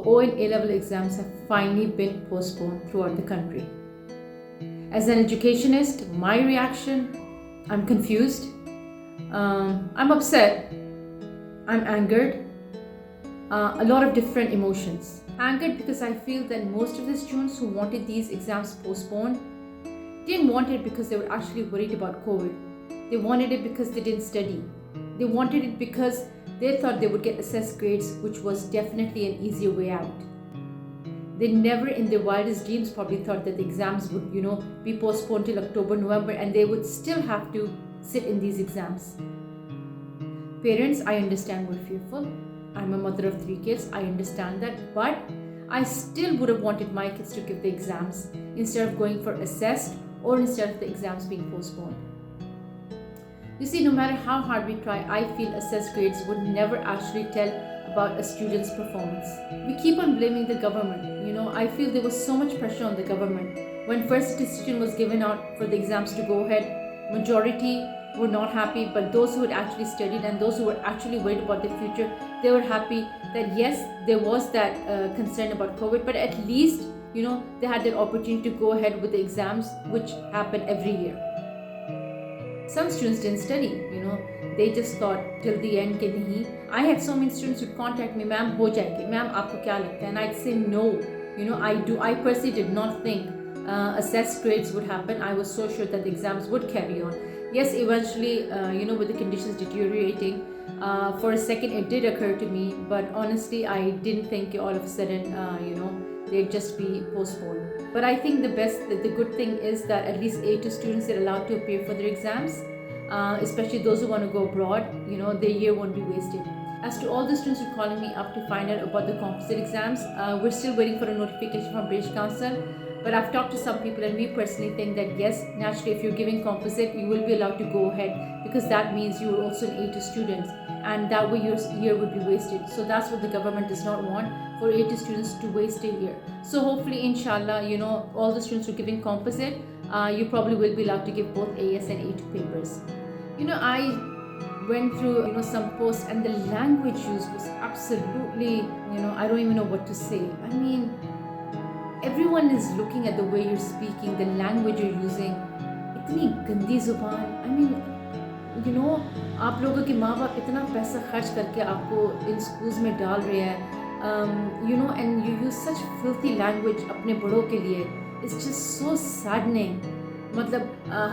O and A-level exams have finally been postponed throughout the country. As an educationist, my reaction, I'm confused, I'm upset, I'm angered, a lot of different emotions. Angered because I feel that most of the students who wanted these exams postponed didn't want it because they were actually worried about COVID. They wanted it because they didn't study. They wanted it because they thought they would get assessed grades, which was definitely an easier way out. They never in their wildest dreams probably thought that the exams would, be postponed till October, November, and they would still have to sit in these exams. Parents, I understand, were fearful. I'm a mother of 3 kids, I understand that, but I still would have wanted my kids to give the exams instead of going for assessed or instead of the exams being postponed. You see, no matter how hard we try, I feel assessed grades would never actually tell about a student's performance. We keep on blaming the government. I feel there was so much pressure on the government. When first decision was given out for the exams to go ahead, majority were not happy, but those who had actually studied and those who were actually worried about the future, they were happy that yes, there was that concern about COVID, but at least, they had that opportunity to go ahead with the exams, which happen every year. Some students didn't study, they just thought till the end ke nahi. I had so many students who contact me, ma'am, ho jayegi, ma'am, aapko kya lagta hai? And I'd say no. I personally did not think assessed grades would happen. I was so sure that the exams would carry on. Yes, eventually, with the conditions deteriorating, for a second it did occur to me, but honestly, I didn't think all of a sudden, they'd just be postponed. But I think the good thing is that at least A2 students are allowed to appear for their exams, especially those who want to go abroad, their year won't be wasted. As to all the students who are calling me up to find out about the composite exams, we're still waiting for a notification from British Council. But I've talked to some people and we personally think that yes, naturally if you're giving composite, you will be allowed to go ahead because that means you are also an A2 student and that way your year would be wasted. So that's what the government does not want, for A2 students to waste a year. So hopefully, inshallah, all the students who are giving composite, you probably will be allowed to give both AS and A2 papers. I went through some posts and the language used was absolutely, I don't even know what to say. I mean, everyone is looking at the way you're speaking, the language you're using. इतनी गंदी जुबान. I mean, आप लोगों के माँ बाप इतना पैसा खर्च करके आपको इन स्कूल्स में डाल रहे हैं, and you use such filthy language अपने बड़ों के लिए. It's just so saddening. मतलब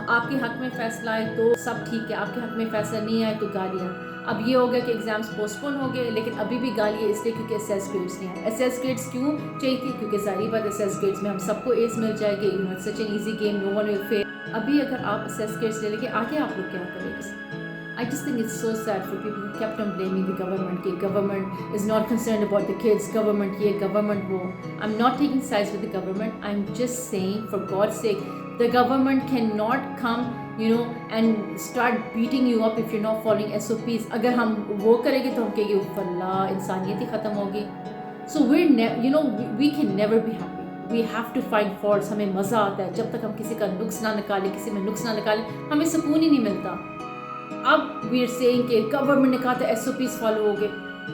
आपके हक में फैसला आए तो सब ठीक है, आपके हक में फैसला नहीं आए तो गालियाँ. अब ये हो गया कि एग्जाम्स पोस्टपोन हो गए, लेकिन अभी भी गाली है इसलिए क्योंकि एसएस ग्रेड्स नहीं आए. एसएस ग्रेड्स क्यों चाहिए थी? क्योंकि सारी बात एसएस ग्रेड्स में हम सबको एस मिल जाएगी. It's such an easy game, no one will fail. अभी अगर आप एसएस ग्रेड्स ले लेंगे, आगे आप लोग क्या करेंगे? I just think it's so sad for people who kept on blaming the government. The government is not concerned about the kids. Government ye, government wo. I'm not taking sides with the government. I'm just saying, for God's sake, the government cannot come, and start beating you up if you're not following SOPs. अगर हम वो करेंगे तो हम कहेंगे अल्लाह इंसानियत ही ख़त्म होगी. So we can never be happy. We have to find faults. हमें मज़ा आता है जब तक हम किसी का नुक्स ना निकालें, किसी में नुक्स ना निकालें, हमें सुकून ही नहीं मिलता. अब वी आर सेइंग कि गवर्नमेंट ने कहा था SOPs फॉलो हो गए.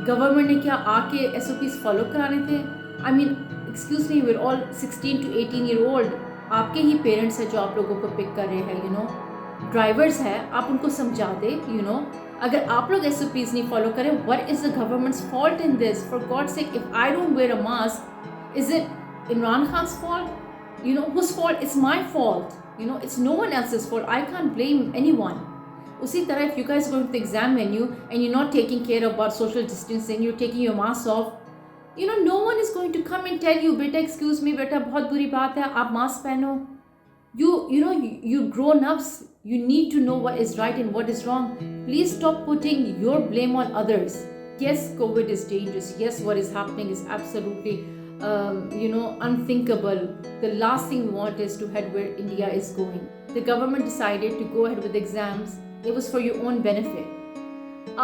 गवर्नमेंट ने क्या आके SOPs फॉलो कराने थे? I mean excuse me, we are all 16 to 18 year old. आपके ही पेरेंट्स हैं जो आप लोगों को पिक कर रहे हैं, ड्राइवर्स हैं, आप उनको समझा दे. अगर आप लोग SOPs नहीं फॉलो करें, what is the government's fault in this? For God sake, if I don't wear a mask, is it Imran Khan's fault? whose fault? It's my fault. It's no one else's fault. I can't blame anyone. उसी तरह if you guys go to the exam menu and you're not taking care about social distancing, you're taking your mask off, no one is going to come and tell you, beta excuse me, beta बहुत बुरी बात है, आप mask पहनो. You grown ups, you need to know what is right and what is wrong. Please stop putting your blame on others. Yes, COVID is dangerous. Yes, what is happening is absolutely unthinkable. The last thing we want is to head where India is going. The government decided to go ahead with exams. It was for your own benefit.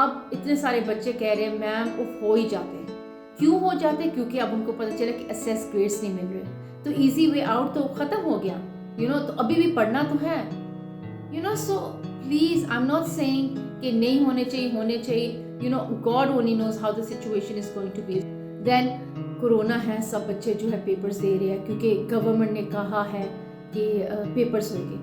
अब इतने सारे बच्चे कह रहे हैं ma'am वो हो ही जाते हैं. क्यों हो जाते हैं? क्योंकि अब उनको पता चला कि एसएस ग्रेड्स नहीं मिल रहे, तो इजी वे आउट तो ख़त्म हो गया. तो अभी भी पढ़ना तो है. So please, I am not saying कि नहीं होने चाहिए. God only knows how the situation is going to be. Then corona है, सब बच्चे जो है पेपर्स दे रहे हैं क्योंकि गवर्नमेंट ने कहा है कि पेपर्स होंगे.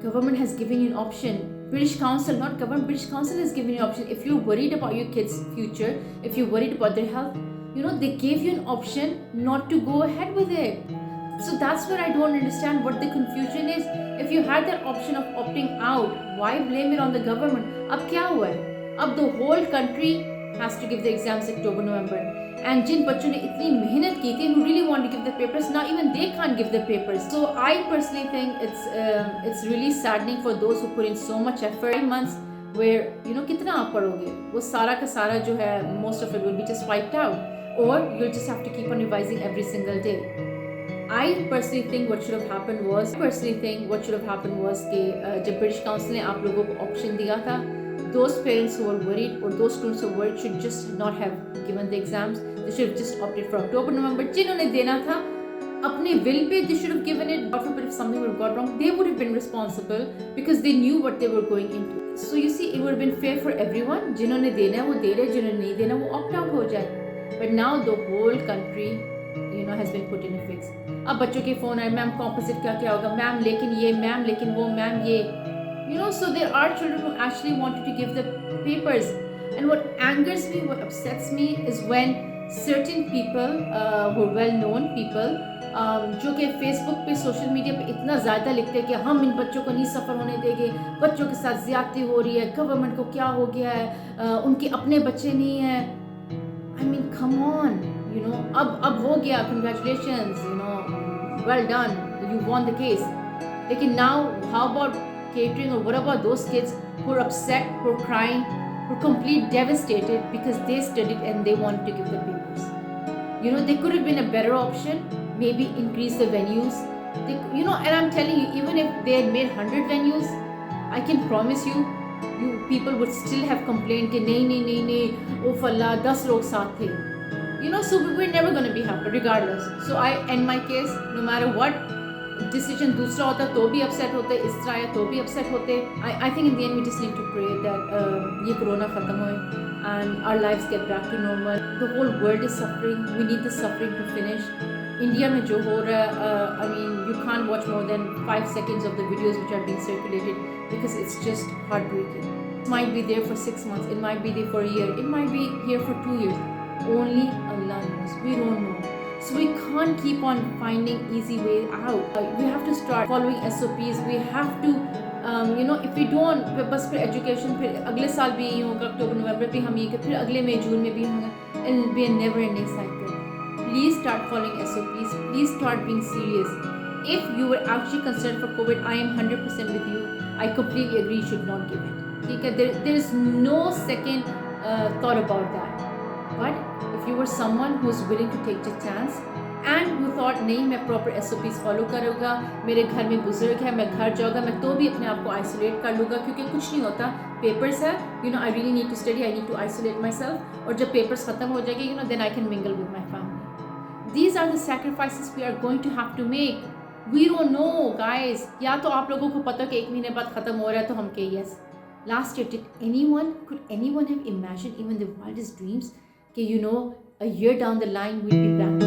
Government has given you an option. British Council, not government, British Council has given you an option. If you're worried about your kids' future, if you're worried about their health, they gave you an option not to go ahead with it. So that's what I don't understand what the confusion is. If you had that option of opting out, why blame it on the government? Ab kya hua hai? Ab the whole country has to give the exams October, November. And jin bachchon ne itni mehnat ki thi, who really want to give the papers, now even they can't give the papers. So I personally think it's really saddening for those who put in so much effort. 5 months where kitna aap padhoge, wo sara ka sara jo hai, most of it will be just wiped out, or you'll just have to keep on revising every single day. I personally think what should have happened was कि जब British Council ने आप लोगों को option दिया था, those parents who were worried or those students who were worried should just not have given the exams. They should have just opted for October, November. जिन्होंने देना था अपने will पे, they should have given it. God forbid if something would have got wrong, they would have been responsible because they knew what they were going into. So you see, it would have been fair for everyone. जिन्होंने देना है वो दे रहे, जिन्होंने नहीं देना वो opt out हो जाए. But now the whole country has been put in a fix. अब बच्चों के फोन आए, मैम कॉम्पोजिट क्या होगा, मैम लेकिन ये, मैम लेकिन वो, मैम ये. So there are children who actually wanted to give the papers. And what angers me, what upsets me is when certain people who are well-known people जो कि Facebook पे, सोशल मीडिया पे इतना ज़्यादा लिखते हैं कि हम इन बच्चों को नहीं सफ़र होने देंगे, बच्चों के साथ ज़्यादती हो रही है, गवर्नमेंट को क्या हो गया है, उनके अपने बच्चे नहीं हैं. I mean, come on. अब हो गया, congratulations, well done, you won the case. लेकिन now, how about catering, or what about those kids who are upset, who are crying, who are completely devastated because they studied and they wanted to give the papers? There could have been a better option, maybe increase the venues. And I'm telling you, even if they had made 100 venues, I can promise you people would still have complained कि नहीं, oh फल्ला 10 लोग साथ थे. So we're never going to be happy regardless. So I end my case, no matter what decision दूसरा होता तो भी upset होते, इस तरह आया तो भी upset होते. I think in the end we just need to pray that ये corona खत्म होए and our lives get back to normal. The whole world is suffering. We need the suffering to finish. India में जो हो रहा है, I mean, you can't watch more than 5 seconds of the videos which are being circulated because it's just heartbreaking. It might be there for 6 months, it might be there for a year, it might be here for 2 years. Only Allah knows. We don't know. So we can't keep on finding easy way out. We have to start following SOPs. We have to, if we don't, बस फिर education फिर अगले साल भी यही होगा, अक्टूबर नवंबर पे हम ये कि फिर अगले मई जून में भी होगा. It'll be a never-ending cycle. Please start following SOPs. Please start being serious. If you were actually concerned for COVID, I am 100% with you. I completely agree. You should not give it. Okay? There is no second thought about that. But if you were someone who was willing to take the chance and who thought नहीं मैं proper SOPs follow करूँगा, मेरे घर में बुजुर्ग है, मैं घर जाऊँगा, मैं तो भी अपने आप को isolate कर लूँगा क्योंकि कुछ नहीं होता, papers है, I really need to study, I need to isolate myself, और जब papers ख़त्म हो जाएंगे, then I can mingle with my family. These are the sacrifices we are going to have to make. We don't know, guys. या तो आप लोगों को पता कि 1 महीने बाद ख़त्म हो रहा है तो हम कहें yes. Last year, could anyone have imagined even the wildest dreams कि a year down the line we'll be back